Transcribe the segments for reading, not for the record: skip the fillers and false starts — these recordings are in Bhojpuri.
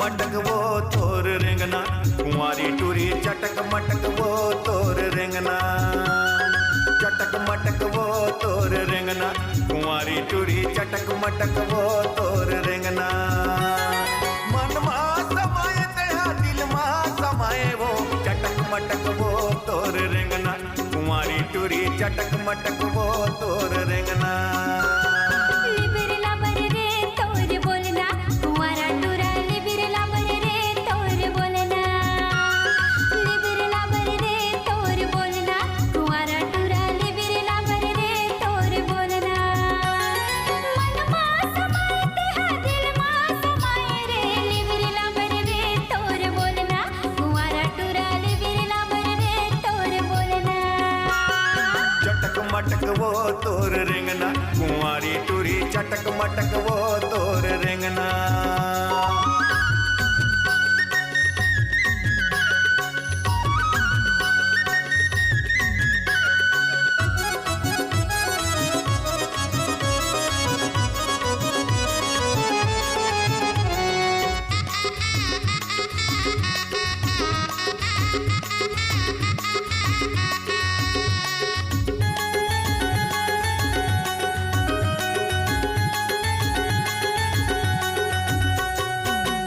मटक वो तोर रेंगना, कुंवारी टूरी चटक मटक वो तोर रेंगना। चटक मटक वो तोर रेंगना, कुंवारी टूरी चटक मटक वो तोर रेंगना। मन मा समाये तेहा दिल मा समाये वो, चटक मटक वो तोर रेंगना, कुंवारी टूरी चटक मटक वो तोर रेंगना। मटक वो तोर रेंगना, कुंवारी टूरी चटक मटक वो तोर रेंगना।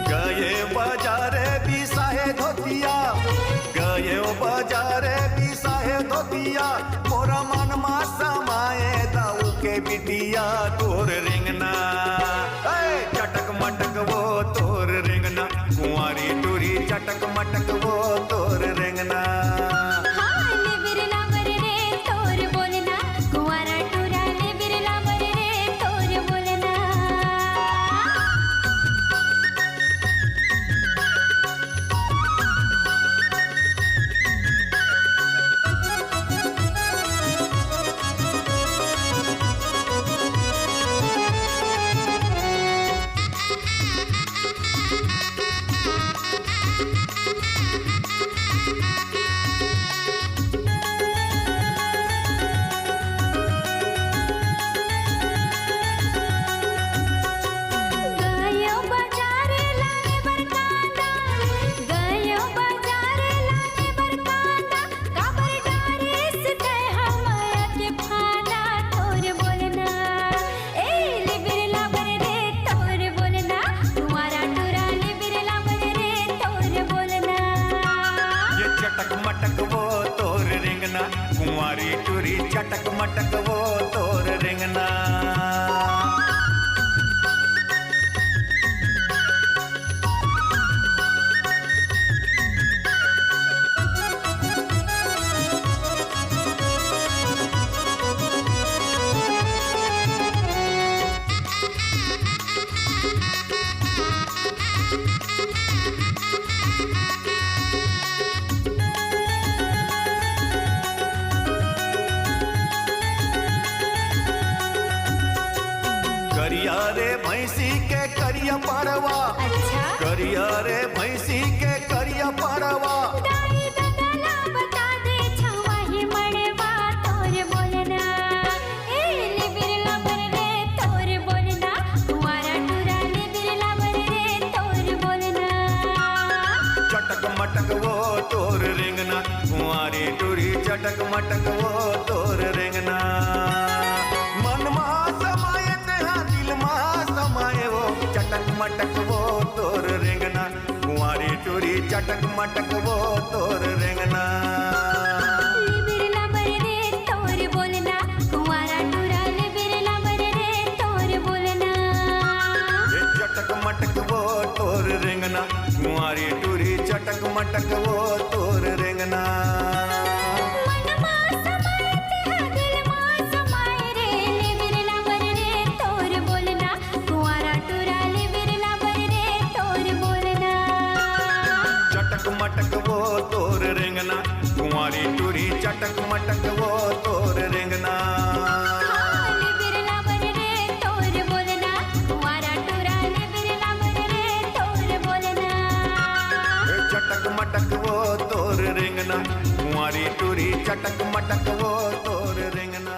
गए बाजारे बिसाहे धोतिया, मोरा मन मा समाये दाऊ के बिटिया तोर रेंगना। चटक मटक वो तोर रेंगना, कुंवारी टूरी चटक मटक वो तोर रेंगना। कुंवारी टूरी चटक मटक वो तोर रेंगना। करिया रे भैंसी के करिया पाड़वा, अच्छा? करिया रे भैंसी के करिया पाड़वा, बता दे छवाही मड़वा तोर बोलना। ले बिरला बर रे तोर बोलना, कुंवारा टूरा ले बिरला बर रे तोर बोलना। चटक मटक वो तोर रेंगना, कुंवारी टूरी चटक मटक वो तोर रेंगना। मन मा समाये तेहा दिल मा समाये वो, चटक मटक वो तोर रेंगना, कुंवारी टूरी चटक मटक वो तोर रेंगना। बिरला बर रे तोर बोलना, कुंवारा टूरा ले बिरला बर रे तोर बोलना। ये चटक मटक वो तोर रेंगना, कुंवारी टूरी चटक मटक वो तोर रेंगना। मटक वो तोर रेंगना, कुंवारी टूरी चटक मटक वो तोर रेंगना। बिरला बर रे तोर बोलना, कुंवारा टूरा ले बिरला बर रे तोर बोलना। चटक मटक वो तोर रेंगना, कुंवारी टूरी चटक मटक वो तोर रेंगना।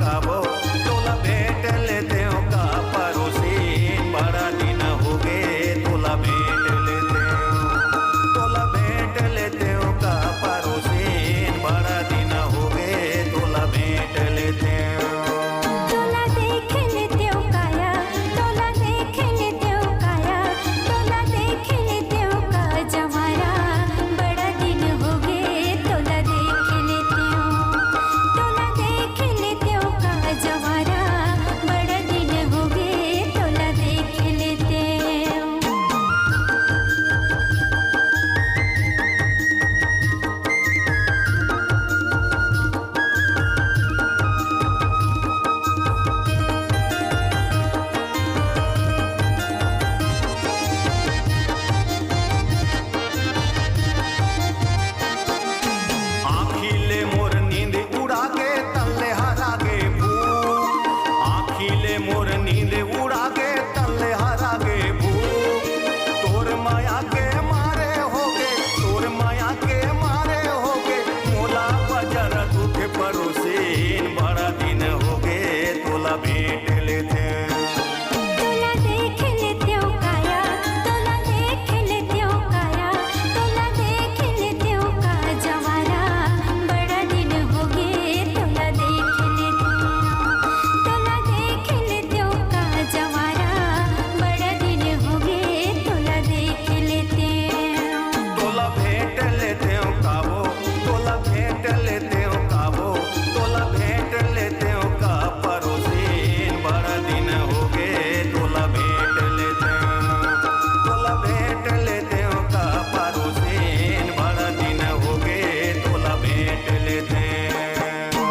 काबो तोला भेट लेते हो का परोसीन बड़ा दिन हो गए तोला भेट लेते हो का परोसीन बड़ा दिन हो गए तोला भेट लेते हो। तोला देख लेते हो काया, तोला देख लेते हो काया, तोला देख लेते हो का जमारा बड़ा दिन हो गए तोला देख लेते हो, तोला देख लेते हो का जमारा बड़ा दिन हो गए तोला देख लेते हो। आखिले मोर नींद उड़ा के तल्ले हरा गे भू, आखिले मोर नींद उड़ा के तल्ले हरा गे भू, तोर माया के मारे होगे, तोर माया के मारे होगे, मोला बजर दुख परोसीन बड़ा दिन हो गए तोला भेट लेते तोला देख लेते हो काया, तोला देख लेते हो काया, तोला देख लेते हो का जवारा बड़ा दिन हो गए तोला देख लेते हो, तोला देख लेते हो का जवारा बड़ा दिन हो गए तोला देख लेते हो। तोला भेट लेते हो काबो तोला भेट लेते हो काबो तोला भेट लेते हो का परोसीन बड़ा दिन हो गए तोला भेट लेते हो, तोला भेट लेते हो का परोसीन बड़ा दिन हो गए तोला भेट लेते हो।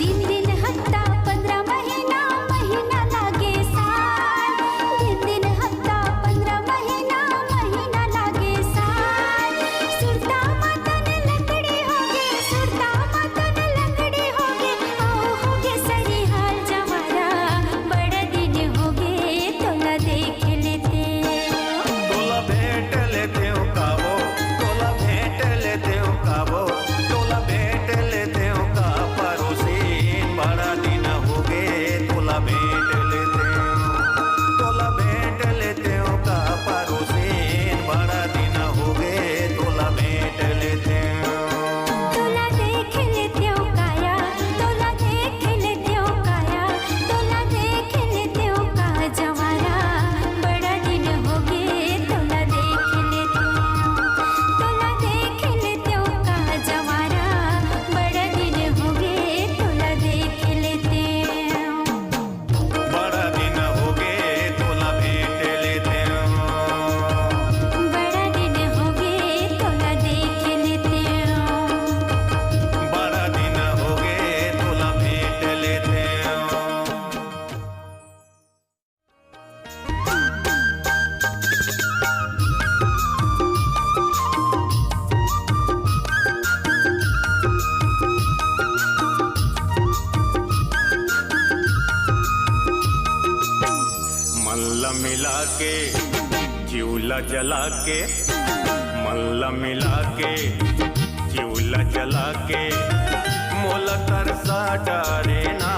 दिन दिन हफ्ता 15 महीना, महीना लागे साल, दिन दिन हफ्ता 15 महीना, महीना लागे साल, सुरता मातन लंगड़ी होगे, सुरता मातन लंगड़ी होगे, आओ होगे सरी हाल जवारा बड़ा दिन होगे तोला देख लेते हो। तोला भेट लेते हो काबो तोला भेट लेते हो काबो तोला भेट लेते हो का परोसीन बड़ा दिन हो गए तोला भेट लेते हो, तोला भेट लेते हो का परोसीन बड़ा दिन हो गए तोला भेट लेते हो। तोला देख लेते हो काया, तोला देख लेते हो काया, तोला देख लेते हो का जवारा बड़ा दिन हो गए तोला देख लेते हो, तोला देख लेते हो का जवारा बड़ा दिन हो गए तोला देख लेते हो। बड़ा दिन हो गए तोला भेट लेते हो, बड़ा दिन हो गए तोला देख लेते हो। बड़ा दिन हो गए तोला भेट लेते हो। मल्ला मिला के चिउला जला के, मल्ला मिला के चिउला जला के, मोला तरसा डरे ना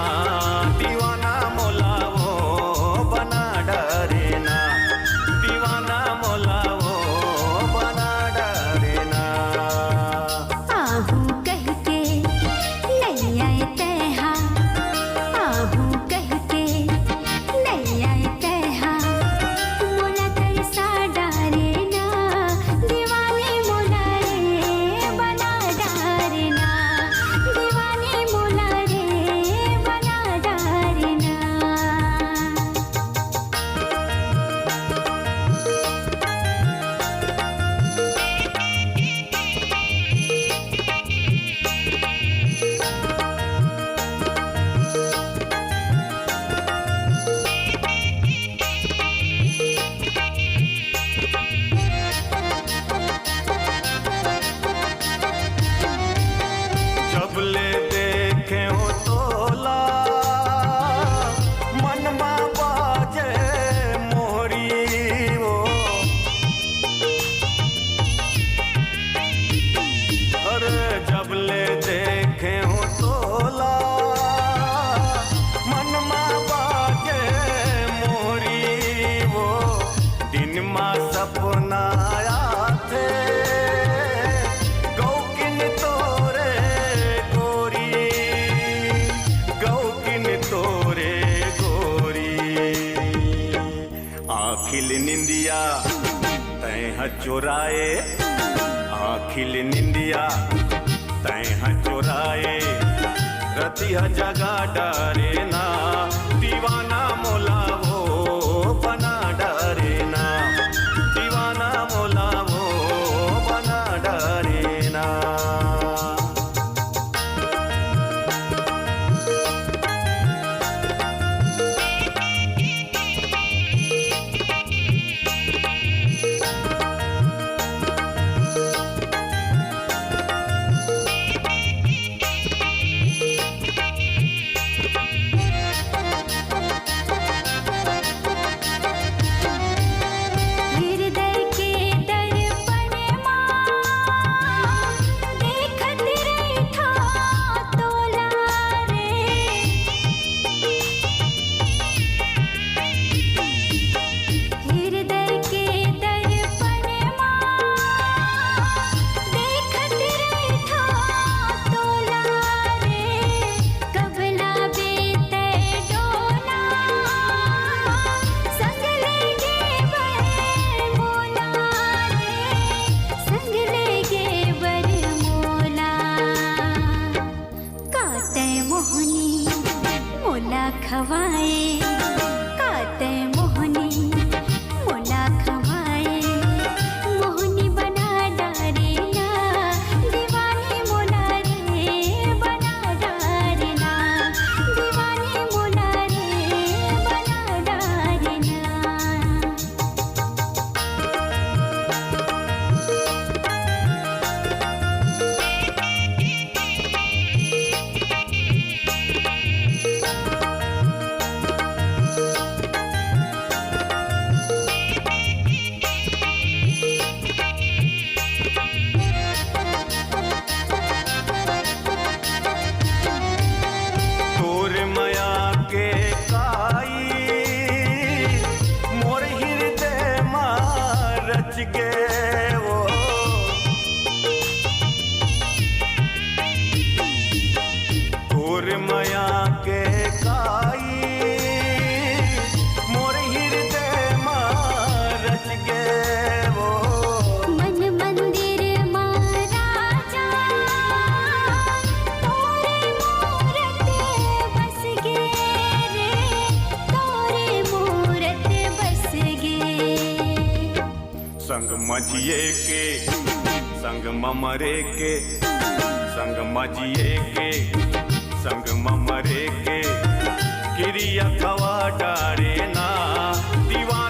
दीवाना मोला वो बना डरे ना, दीवाना मोला वो बना डरे ना। आहू कह के नहीं आए तैहा, आहू कह के नहीं आए तैहा, मोला तरसा डारे ना दीवानी मोला रे बना डारे ना, दीवानी मोला रे बना डारे जब ले देखे हो तोला मन मा बाजे मोरी वो दिन मा सपना आया थे गौकिन तोरे गोरी गौकिन तोरे गोरी आखिल निंदिया तैं चुराए आखिल निंदिया तैं चुराए रतिया जगा डारे ना दीवाना मोला वो बना डारे ना दीवाना मोला वो बना डारे ना। खवाए काते मोहनी मोला खवाए मोहनी बना डारे ना दीवानी मोला रे बना डारे ना दीवानी मोला रे बना डारे ना। मया के काई मोर हृदय रच गे वो मन मंदिर महाराजा तोरे मूरत बस गे रे तोरे मूरत बस गे। संग मजिए के संग ममरे के संग मजिए के संग ममरे के क्रिया खवा डारे ना दीवा